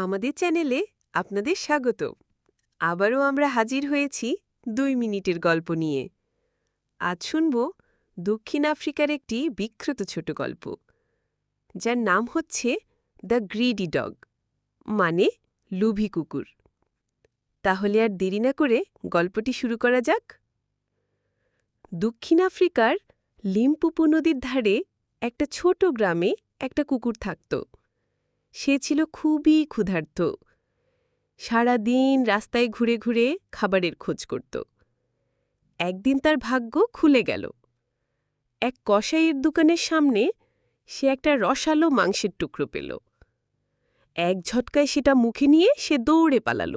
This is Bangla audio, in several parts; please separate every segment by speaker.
Speaker 1: আমাদের চ্যানেলে আপনাদের স্বাগত। আবারও আমরা হাজির হয়েছি 2 মিনিটের গল্প নিয়ে। আজ শুনব দক্ষিণ আফ্রিকার একটি বিখ্যাত ছোট গল্প, যার নাম হচ্ছে দ্য গ্রিডি ডগ, মানে লোভী কুকুর। তাহলে আর দেরি না করে গল্পটি শুরু করা যাক। দক্ষিণ আফ্রিকার লিম্পোপো নদীর ধারে একটা ছোট গ্রামে একটা কুকুর থাকত। সে ছিল খুবই ক্ষুধার্ত। সারা দিন রাস্তায় ঘুরে ঘুরে খাবারের খোঁজ করত। একদিন তার ভাগ্য খুলে গেল। এক কসাইয়ের দোকানের সামনে সে একটা রসালো মাংসের টুকরো পেল। এক ঝটকায় সেটা মুখে নিয়ে সে দৌড়ে পালাল,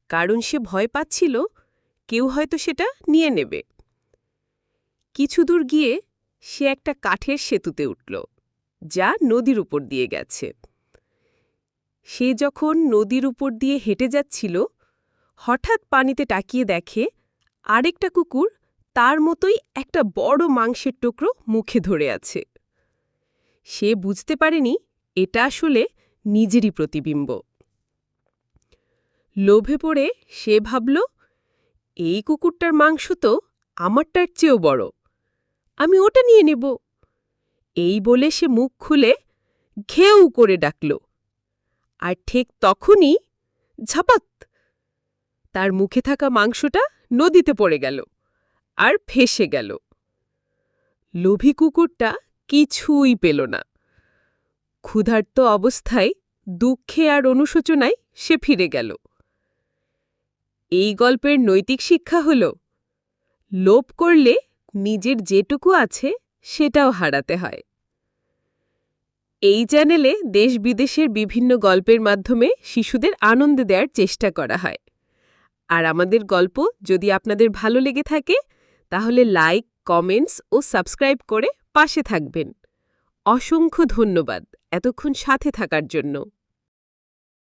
Speaker 1: কারণ সে ভয় পাচ্ছিল কেউ হয়তো সেটা নিয়ে নেবে। কিছু দূর গিয়ে সে একটা কাঠের সেতুতে উঠল, যা নদীর উপর দিয়ে গেছে। সে যখন নদীর উপর দিয়ে হেঁটে যাচ্ছিল, হঠাৎ পানিতে তাকিয়ে দেখে আরেকটা কুকুর তার মতোই একটা বড় মাংসের টুকরো মুখে ধরে আছে। সে বুঝতে পারেনি এটা আসলে নিজেরই প্রতিবিম্ব। লোভে পড়ে সে ভাবল, এই কুকুরটার মাংস তো আমারটার চেয়েও বড়, আমি ওটা নিয়ে নেব। এই বলে সে মুখ খুলে ঘেউ করে ডাকল, আর ঠিক তখনই ঝাপাত, তার মুখে থাকা মাংসটা নদীতে পড়ে গেল আর ফেঁসে গেল। লোভী কুকুরটা কিছুই পেল না। ক্ষুধার্ত অবস্থায় দুঃখে আর অনুশোচনায় সে ফিরে গেল। এই গল্পের নৈতিক শিক্ষা হল, লোভ করলে নিজের যেটুকু আছে সেটাও হারাতে হয়। এই চ্যানেলে দেশ বিদেশের বিভিন্ন গল্পের মাধ্যমে শিশুদের আনন্দ দেওয়ার চেষ্টা করা হয়। আর আমাদের গল্প যদি আপনাদের ভালো লেগে থাকে, তাহলে লাইক, কমেন্টস ও সাবস্ক্রাইব করে পাশে থাকবেন। অসংখ্য ধন্যবাদ এতক্ষণ সাথে থাকার জন্য।